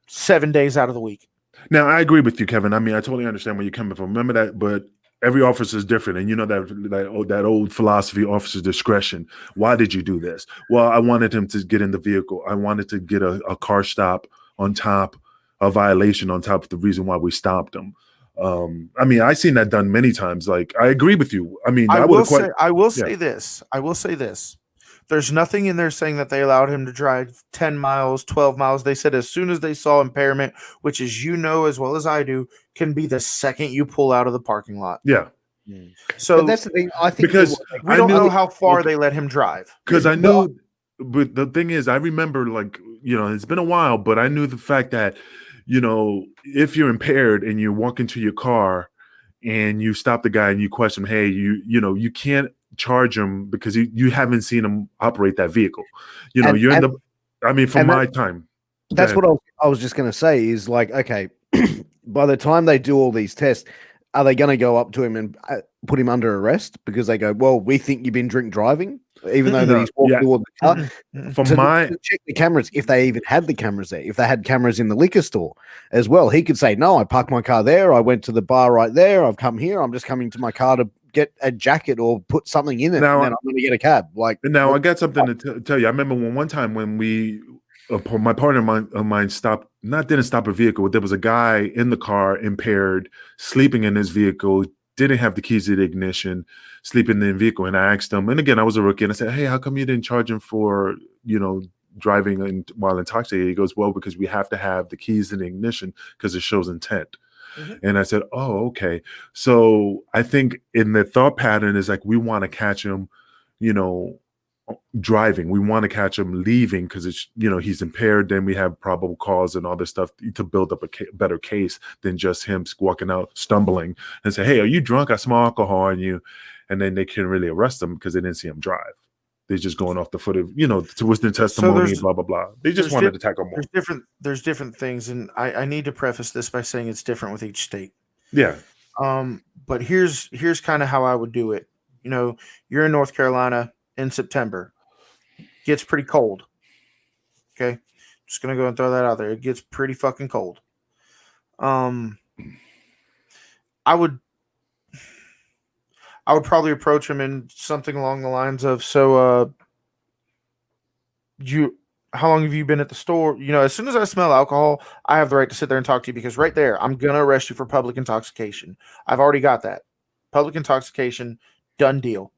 7 days out of the week. Now, I agree with you, Kevin. I mean, I totally understand where you're coming from. Remember that, but every officer is different. And you know that old philosophy, officer's discretion. Why did you do this? Well, I wanted him to get in the vehicle. I wanted to get a car stop on top, a violation on top of the reason why we stopped him. I mean, I've seen that done many times. Like, I agree with you. I mean, I will say this. There's nothing in there saying that they allowed him to drive 10 miles, 12 miles. They said as soon as they saw impairment, which is, as well as I do, can be the second you pull out of the parking lot. Yeah. So but that's the thing. I think because we don't know how far they let him drive. Because I knew, but the thing is, I remember, like, it's been a while, but I knew the fact that, if you're impaired and you walk into your car and you stop the guy and you question, hey, you can't charge him because you haven't seen him operate that vehicle. From my time. That's what I was just going to say is, like, okay, by the time they do all these tests, are they going to go up to him and put him under arrest because they go, well, we think you've been drink driving, even though that he's walking toward the car? To check the cameras, if they even had the cameras there, if they had cameras in the liquor store as well, he could say, no, I parked my car there. I went to the bar right there. I've come here. I'm just coming to my car to get a jacket or put something in it, and then I'm going to get a cab. Like, now, I got something to tell you. I remember one time when my partner of mine didn't stop a vehicle. There was a guy in the car, impaired, sleeping in his vehicle, didn't have the keys to the ignition, sleeping in the vehicle. And I asked him, and again, I was a rookie, and I said, hey, how come you didn't charge him for, driving while intoxicated? He goes, well, because we have to have the keys to the ignition because it shows intent. And I said, oh, okay. So I think in the thought pattern is like, we want to catch him, driving. We want to catch him leaving because it's, he's impaired. Then we have probable cause and all this stuff to build up a better case than just him walking out, stumbling and say, hey, are you drunk? I smell alcohol on you. And then they can't really arrest him because they didn't see him drive. They're just going off the foot of, to witness testimony, blah, blah, blah. They just wanted to tackle more. There's different things. And I need to preface this by saying it's different with each state. Yeah. But here's kind of how I would do it. You're in North Carolina in September. Gets pretty cold. Okay. Just gonna go and throw that out there. It gets pretty fucking cold. I would probably approach him in something along the lines of, so how long have you been at the store? You know, as soon as I smell alcohol, I have the right to sit there and talk to you, because right there, I'm gonna arrest you for public intoxication. I've already got that. Public intoxication, done deal.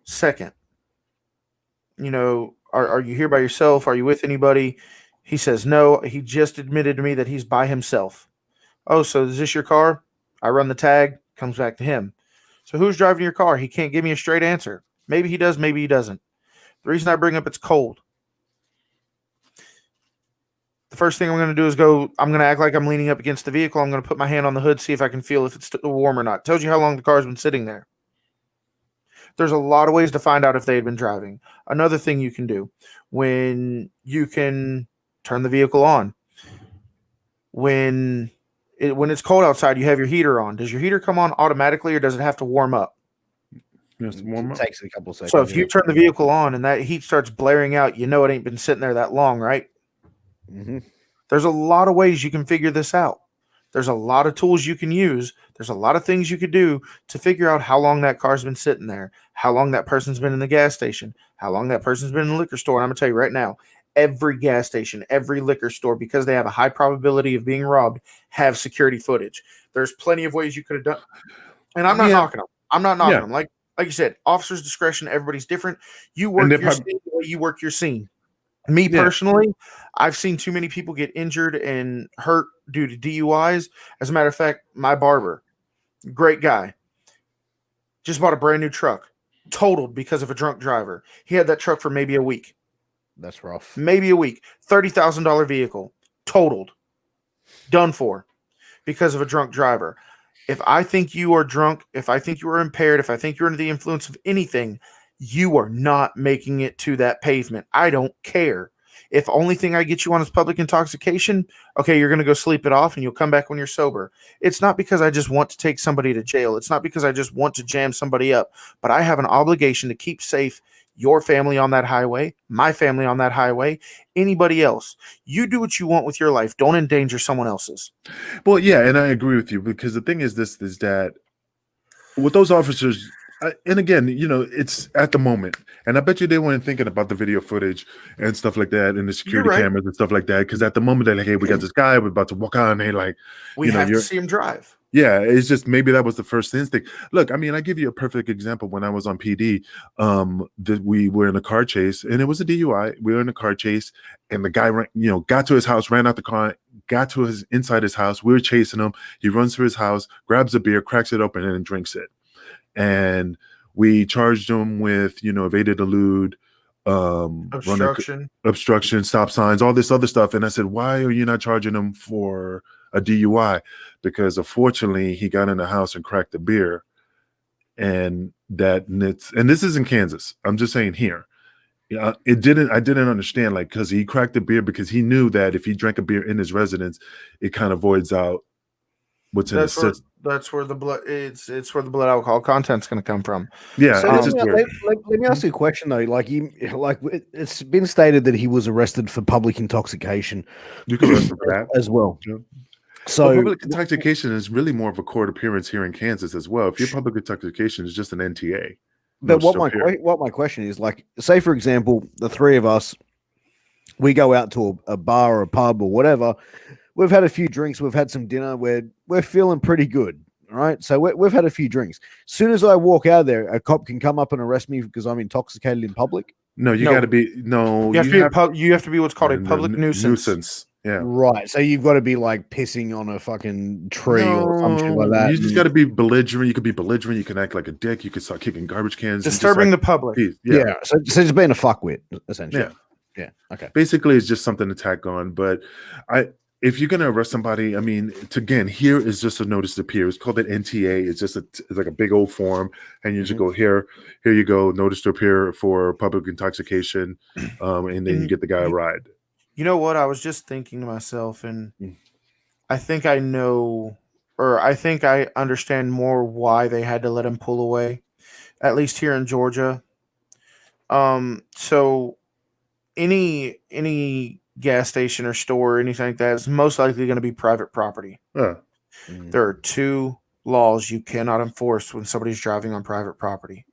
Second, you know, are you here by yourself? Are you with anybody? He says no. He just admitted to me that he's by himself. Oh, so is this your car? I run the tag, comes back to him. So who's driving your car? He can't give me a straight answer. Maybe he does, maybe he doesn't. The reason I bring up it's cold. The first thing I'm going to do is I'm going to act like I'm leaning up against the vehicle. I'm going to put my hand on the hood, see if I can feel if it's still warm or not. Tells you how long the car's been sitting there. There's a lot of ways to find out if they had been driving. Another thing you can do, when you can turn the vehicle on. When it's cold outside, you have your heater on. Does your heater come on automatically, or does it have to warm up? Yes, warm up. It takes a couple seconds. So if you turn the vehicle on and that heat starts blaring out, you know it ain't been sitting there that long, right? Mm-hmm. There's a lot of ways you can figure this out. There's a lot of tools you can use. There's a lot of things you could do to figure out how long that car's been sitting there, how long that person's been in the gas station, how long that person's been in the liquor store. And I'm going to tell you right now, every gas station, every liquor store, because they have a high probability of being robbed, have security footage. There's plenty of ways you could have done. And I'm not knocking them. I'm not knocking them. Like you said, officer's discretion, everybody's different. You work your scene the way you work your scene. Me personally, I've seen too many people get injured and hurt due to DUIs. As a matter of fact, my barber, great guy, just bought a brand new truck, totaled because of a drunk driver. He had that truck for maybe a week. That's rough. Maybe a week. $30,000 vehicle, totaled, done for, because of a drunk driver. If I think you are drunk, if I think you are impaired, if I think you're under the influence of anything, you are not making it to that pavement. I don't care. If only thing I get you on is public intoxication, okay, you're going to go sleep it off and you'll come back when you're sober. It's not because I just want to take somebody to jail. It's not because I just want to jam somebody up, but I have an obligation to keep safe your family on that highway, my family on that highway, anybody else. You do what you want with your life. Don't endanger someone else's. Well, yeah, and I agree with you, because the thing is that with those officers, and again, you know, it's at the moment, and I bet you they weren't thinking about the video footage and stuff like that, and the security cameras and stuff like that, because at the moment they're like, hey, we got this guy, we're about to walk on, and they're like, we have to see him drive. Yeah, it's just maybe that was the first instinct. Look, I mean, I give you a perfect example. When I was on PD, we were in a car chase, and it was a DUI. We were in a car chase, and the guy got to his house, ran out the car, got to inside his house. We were chasing him. He runs to his house, grabs a beer, cracks it open, and drinks it. And we charged him with, evaded, elude, obstruction, stop signs, all this other stuff. And I said, why are you not charging him for a DUI? Because unfortunately he got in the house and cracked the beer. And this is in Kansas. I'm just saying here. I didn't understand, because he cracked the beer because he knew that if he drank a beer in his residence, it kind of voids out what's in his system. That's where the blood it's where the blood alcohol content's going to come from. Yeah. So let me ask you a question though. It's been stated that he was arrested for public intoxication. You can arrest for that as well. Yeah. So public intoxication is really more of a court appearance here in Kansas as well. If your public intoxication is just an NTA. But what my question is, say for example, the three of us, we go out to a bar or a pub or whatever. We've had a few drinks. We've had some dinner. We're feeling pretty good. All right. So we've had a few drinks. As soon as I walk out there, a cop can come up and arrest me because I'm intoxicated in public. No, you got to be. No, you have to be what's called a public nuisance. Yeah. Right. So you've got to be pissing on a fucking tree or something like that. You just got to be belligerent. You could be belligerent. You can act like a dick. You can start kicking garbage cans. Disturbing the public. Yeah. So just being a fuckwit, essentially. Yeah. Okay. Basically, it's just something to tack on. But if you're going to arrest somebody, I mean, again, here is just a notice to appear. It's called an NTA. It's just it's like a big old form. And you just go, here you go, notice to appear for public intoxication. And then you get the guy a ride. You know what? I was just thinking to myself, and I think I know, or I think I understand more why they had to let him pull away, at least here in Georgia. So any gas station or store or anything like that, it's most likely going to be private property. Uh, There are two laws you cannot enforce when somebody's driving on private property: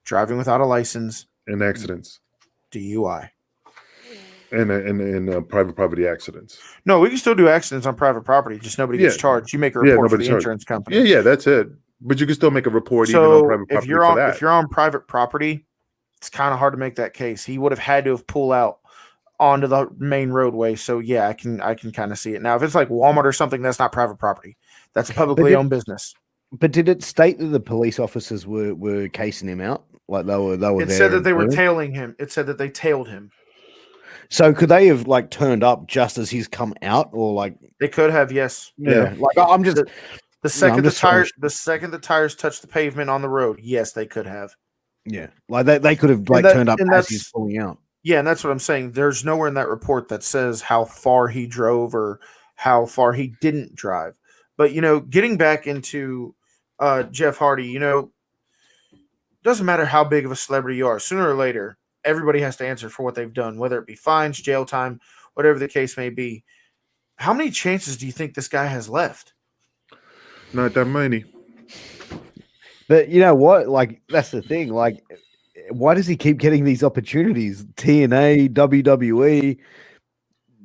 driving without a license, and accidents. DUI. And private property accidents. No, we can still do accidents on private property, just nobody gets Yeah. charged. You make a Yeah, report for nobody's the charged. insurance company. Yeah, that's it. But you can still make a report even on So private property if you're for on that. if you're on private property, it's kind of hard to make that case. He would have had to have pulled out onto the main roadway. So yeah, I can kind of see it. Now, if it's like Walmart or something, that's not private property. That's a publicly owned business. But did it state that the police officers were casing him out? Like they were It there said that they were and- tailing him. It said that they tailed him. So could they have like turned up just as he's come out, or like They could have, yes. like I'm just The second just trying the tires touched the pavement on the road, yes, they could have. like they could have like that- turned up and as that's- he's pulling out. Yeah, and that's what I'm saying. There's nowhere in that report that says how far he drove or how far he didn't drive. But getting back into Jeff Hardy, doesn't matter how big of a celebrity you are, sooner or later, everybody has to answer for what they've done, whether it be fines, jail time, whatever the case may be. How many chances do you think this guy has left? Not that many. But you know what? Like that's the thing. Like, why does he keep getting these opportunities? TNA, WWE.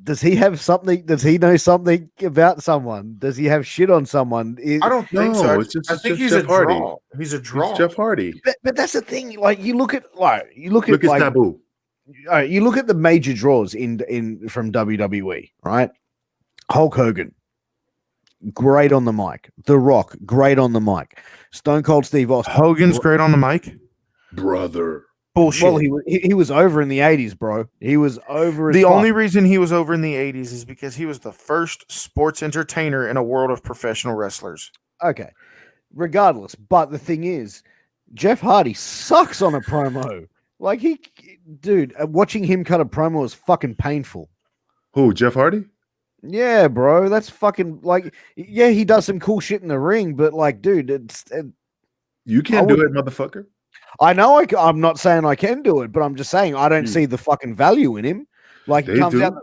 Does he have something? Does he know something about someone? Does he have shit on someone? I don't think so. No, I it's just- I it's think just he's Jeff a Hardy. draw. He's a draw. It's Jeff Hardy. But that's the thing. Like you look at Look at like Taboo. all right, you look at the major draws in from WWE, right? Hulk Hogan, great on the mic. The Rock, great on the mic. Stone Cold Steve Austin. Hogan's great on the mic. Brother. Bullshit. Well, he was over in the 80s, bro. He was over. As The fuck. only reason he was over in the 80s is because he was the first sports entertainer in a world of professional wrestlers. Okay, regardless. But the thing is, Jeff Hardy sucks on a promo. Like dude, watching him cut a promo is fucking painful. Who, Jeff Hardy? Yeah, bro, that's fucking like, yeah, he does some cool shit in the ring, but like, dude, You can't do it, motherfucker. I know I'm not saying I can do it, but I'm just saying I don't see the fucking value in him. Like, They he comes do. out.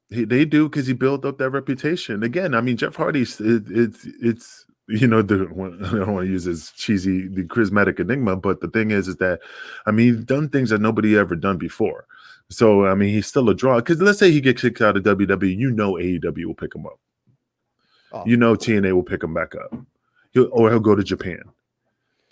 They do because he built up that reputation. Again, I mean, Jeff Hardy's it's I don't want to use his cheesy, the charismatic enigma, but the thing is that I mean, he's done things that nobody ever done before. So I mean, he's still a draw. Because let's say he gets kicked out of WWE, AEW will pick him up. Oh. TNA will pick him back up. He'll go to Japan.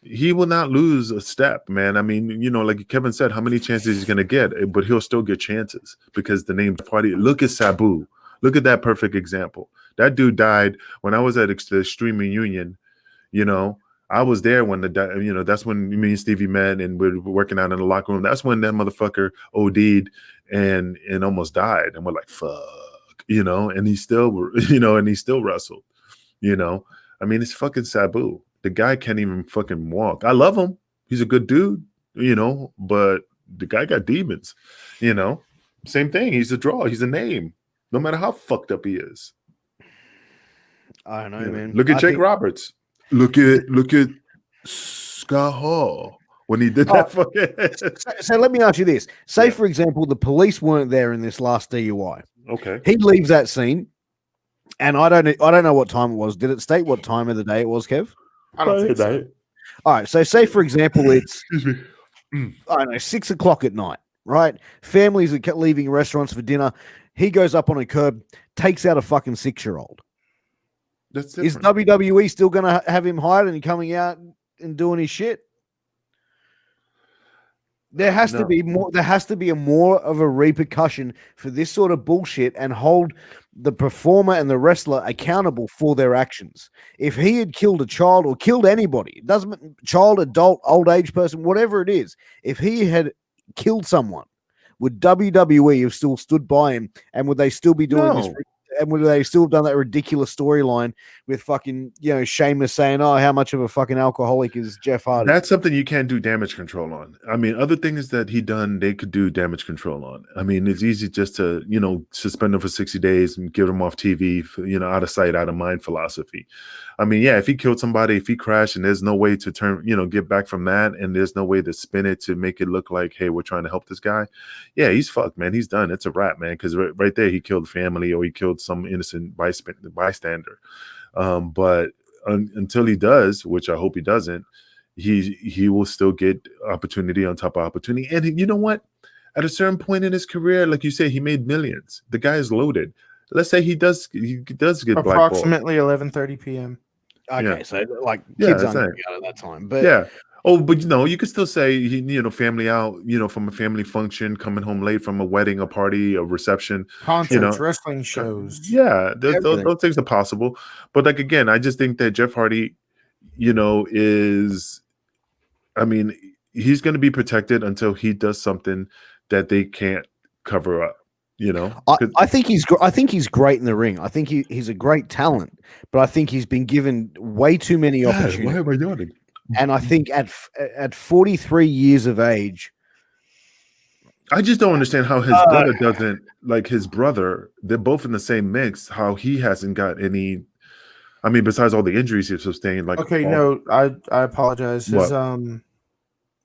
He will not lose a step, man. I mean, like Kevin said, how many chances he's going to get, but he'll still get chances because the name party. Look at Sabu. Look at that perfect example. That dude died when I was at the Extreme Reunion. I was there when that's when me and Stevie met and we're working out in the locker room. That's when that motherfucker OD'd and almost died. And we're like, fuck, and he still, and he still wrestled, I mean, it's fucking Sabu. The guy can't even fucking walk. I love him. He's a good dude, but the guy got demons, Same thing. He's a draw. He's a name. No matter how fucked up he is. I don't know, man. Look at I Jake think- Roberts. Look at Scott Hall when he did that fucking. So let me ask you this. Say, Yeah. for example, the police weren't there in this last DUI. Okay. He leaves that scene, and I don't know what time it was. Did it state what time of the day it was, Kev? I don't think so. All right. So say, for example, it's Excuse me. I don't know, 6 o'clock at night, right? Families are leaving restaurants for dinner. He goes up on a curb, takes out a fucking 6-year-old. That's Is different. WWE still going to have him hired and coming out and doing his shit? There has to No. be more. There has to be a more of a repercussion for this sort of bullshit and hold the performer and the wrestler accountable for their actions. If he had killed a child or killed anybody, it doesn't child, adult, old age person, whatever it is, if he had killed someone, would WWE have still stood by him, and would they still be doing this? No. And would they still have done that ridiculous storyline with fucking, Sheamus saying, "Oh, how much of a fucking alcoholic is Jeff Hardy?" That's something you can't do damage control on. I mean, other things that he done, they could do damage control on. I mean, it's easy just to, suspend him for 60 days and get him off TV, for, out of sight, out of mind philosophy. I mean, yeah, if he killed somebody, if he crashed, and there's no way to turn, get back from that, and there's no way to spin it to make it look like, hey, we're trying to help this guy. Yeah, he's fucked, man. He's done. It's a wrap, man. Because right there, he killed family or he killed some innocent bystander. But until he does, which I hope he doesn't, he will still get opportunity on top of opportunity. And you know what? At a certain point in his career, like you say, he made millions. The guy is loaded. Let's say he does get blackballed. Approximately 11:30 p.m. Okay, Yeah. so like Yeah, kids that's aren't it. out at that time, but Yeah. Oh, but you could still say he, family out, from a family function, coming home late from a wedding, a party, a reception. Concerts, wrestling shows. Yeah, those Everything. things are possible. But like again, I just think that Jeff Hardy, is, I mean, he's going to be protected until he does something that they can't cover up. I think he's great in the ring. I think he's a great talent, but I think he's been given way too many opportunities. Why am I yawning? And I think at 43 years of age, I just don't understand how his brother doesn't, like his brother. They're both in the same mix. How he hasn't got any. I mean, besides all the injuries he's sustained, like Okay, no, I apologize. What? All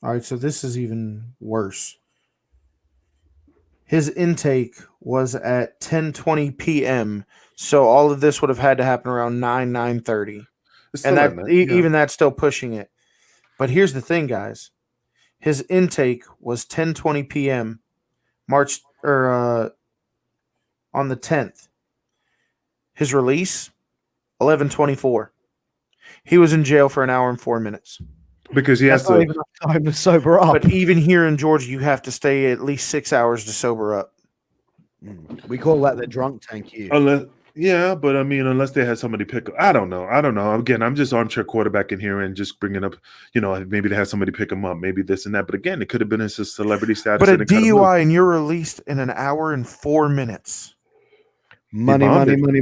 right, so this is even worse. His intake was at 10:20 p.m. So all of this would have had to happen around 9:30. It's And still that at night, yeah. even that's still pushing it. But here's the thing, guys. His intake was 10:20 p.m. March or on the 10th. His release 11:24. He was in jail for an hour and 4 minutes. Because he has that's not to. even enough time to sober up. But even here in Georgia, you have to stay at least 6 hours to sober up. We call that the drunk tank here. But I mean, unless they had somebody pick up, I don't know. Again, I'm just armchair quarterback in here and just bringing up, maybe they had somebody pick him up, maybe this and that. But again, it could have been his celebrity status. But a and it kind of DUI and you're released in an hour and 4 minutes. Money.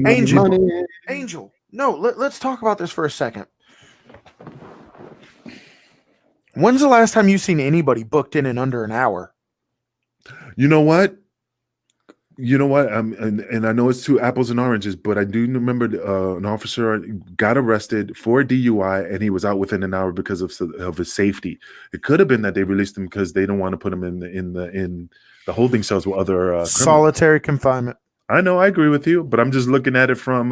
Angel, no, let's talk about this for a second. When's the last time you've seen anybody booked in under an hour? You know what? And I know it's two apples and oranges, but I do remember an officer got arrested for a DUI, and he was out within an hour because of his safety. It could have been that they released him because they don't want to put him in the holding cells with other solitary confinement. I know, I agree with you, but I'm just looking at it from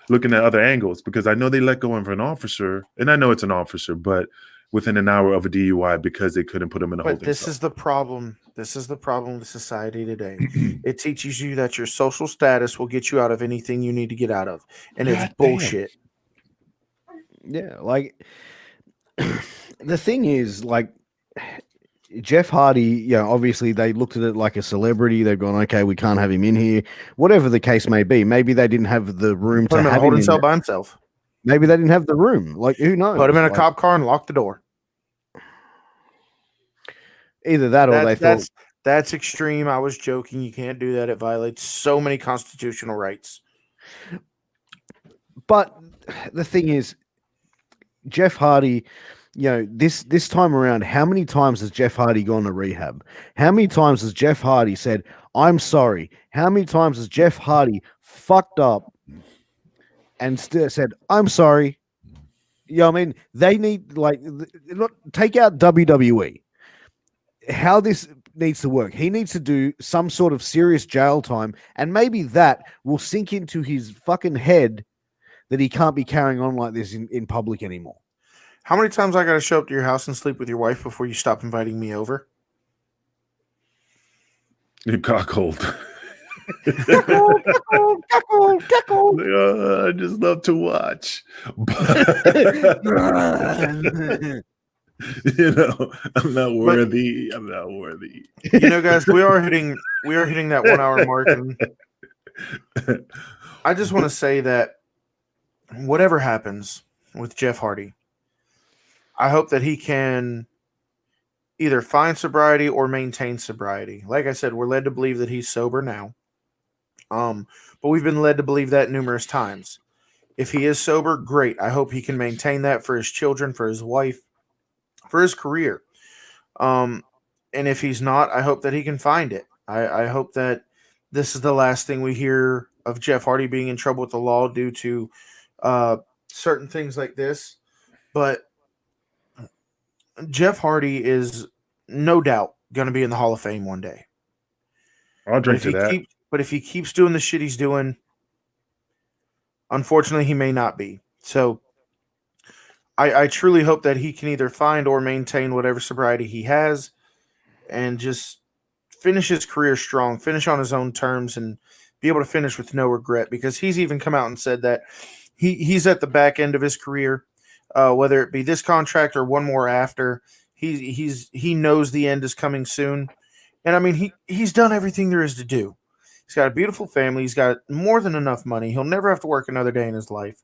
looking at other angles, because I know they let go of an officer, and I know it's an officer, but within an hour of a DUI because they couldn't put him in a holding cell. This is the problem. This is the problem with society today. It teaches you that your social status will get you out of anything you need to get out of, and it's bullshit. Yeah, like the thing is, like Jeff Hardy, obviously they looked at it like a celebrity. They've gone, okay, we can't have him in here. Whatever the case may be, maybe they didn't have the room to Put him in a have holding him cell by himself. Maybe they didn't have the room. Like, who knows? Put him in a cop car and lock the door. Either that or they thought that's extreme. I was joking. You can't do that. It violates so many constitutional rights. But the thing is, Jeff Hardy, this time around, how many times has Jeff Hardy gone to rehab? How many times has Jeff Hardy said, I'm sorry? How many times has Jeff Hardy fucked up and still said, I'm sorry? I mean, they need, take out WWE. How this needs to work. He needs to do some sort of serious jail time, and maybe that will sink into his fucking head that he can't be carrying on like this in public anymore. How many times I got to show up to your house and sleep with your wife before you stop inviting me over? You're cockhold. I just love to watch. I'm not worthy. I'm not worthy. Guys, we are hitting that 1 hour mark, and I just want to say that whatever happens with Jeff Hardy, I hope that he can either find sobriety or maintain sobriety. Like I said, we're led to believe that he's sober now. But we've been led to believe that numerous times. If he is sober, great. I hope he can maintain that for his children, for his wife, for his career. And if he's not, I hope that he can find it. I hope that this is the last thing we hear of Jeff Hardy being in trouble with the law due to certain things like this, but Jeff Hardy is no doubt going to be in the Hall of Fame one day. I'll drink to that. But if he keeps doing the shit he's doing, unfortunately, he may not be. So I truly hope that he can either find or maintain whatever sobriety he has and just finish his career strong, finish on his own terms, and be able to finish with no regret, because he's even come out and said that he's at the back end of his career, whether it be this contract or one more after. He knows the end is coming soon. And I mean, he's done everything there is to do. He's got a beautiful family. He's got more than enough money. He'll never have to work another day in his life.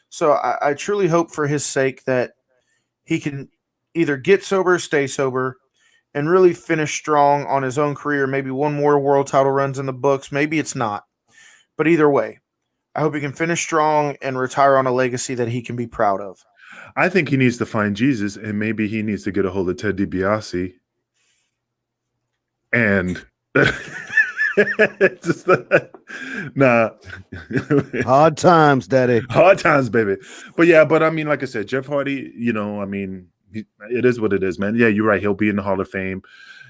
So I truly hope for his sake that he can either get sober or stay sober and really finish strong on his own career. Maybe one more world title runs in the books. Maybe it's not. But either way, I hope he can finish strong and retire on a legacy that he can be proud of. I think he needs to find Jesus, and maybe he needs to get a hold of Ted DiBiase. And just, nah. Hard times, Daddy. Hard times, baby. But I mean, like I said, Jeff Hardy, you know, I mean, it is what it is, man. Yeah, you're right. He'll be in the Hall of Fame.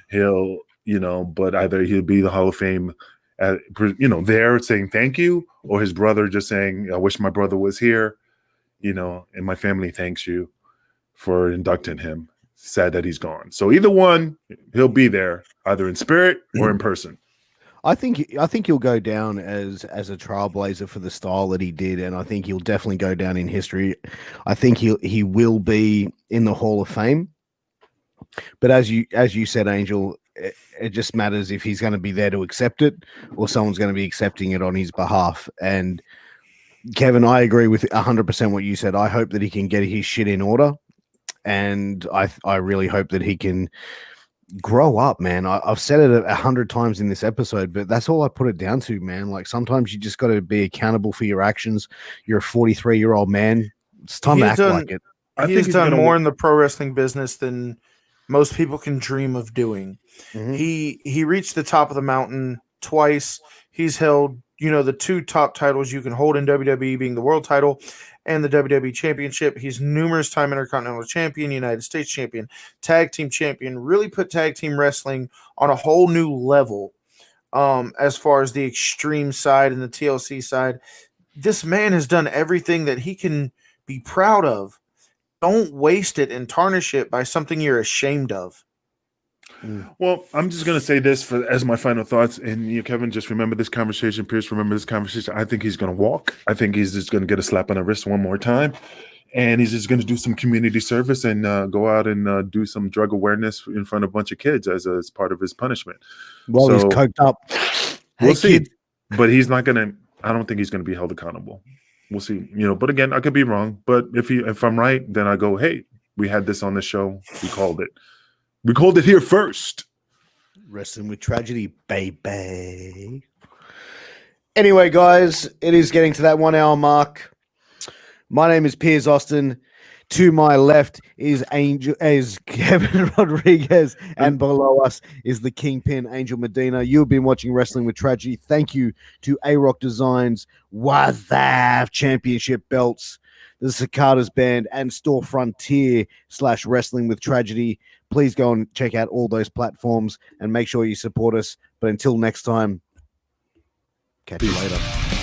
He'll, you know, but either he'll be in the Hall of Fame, there saying thank you, or his brother just saying, I wish my brother was here, you know, and my family thanks you for inducting him. Sad that he's gone. So either one, he'll be there, either in spirit or in person. I think he'll go down as a trailblazer for the style that he did, and I think he'll definitely go down in history. I think he will be in the Hall of Fame. But as you said, Angel, it just matters if he's going to be there to accept it, or someone's going to be accepting it on his behalf. And Kevin, I agree with 100% what you said. I hope that he can get his shit in order, and I really hope that he can grow up, man. I've said it 100 times in this episode, but that's all I put it down to, man. Like, sometimes you just got to be accountable for your actions. You're a 43-year-old man. It's time to act like it. He's done more in the pro wrestling business than most people can dream of doing. Mm-hmm. He reached the top of the mountain twice. He's held, the two top titles you can hold in WWE, being the world title and the WWE Championship. He's numerous time Intercontinental Champion, United States Champion, Tag Team Champion, really put tag team wrestling on a whole new level as far as the Extreme side and the TLC side. This man has done everything that he can be proud of. Don't waste it and tarnish it by something you're ashamed of. Well, I'm just going to say this as my final thoughts. And Kevin, just remember this conversation. Pierce, remember this conversation. I think he's going to walk. I think he's just going to get a slap on the wrist one more time. And he's just going to do some community service and go out and do some drug awareness in front of a bunch of kids as part of his punishment. Well, he's coked up. We'll see. But he's not going to, I don't think he's going to be held accountable. We'll see. But again, I could be wrong. But if I'm right, then I go, hey, we had this on the show. We called it. We called it here first. Wrestling with Tragedy, baby. Anyway, guys, it is getting to that 1 hour mark. My name is Piers Austin. To my left is Kevin Rodriguez, and below us is the Kingpin, Angel Medina. You've been watching Wrestling with Tragedy. Thank you to A-Rock Designs, Wazaf Championship Belts, the Cicadas Band, and Store Frontier / Wrestling with Tragedy. Please go and check out all those platforms and make sure you support us. But until next time, catch you later.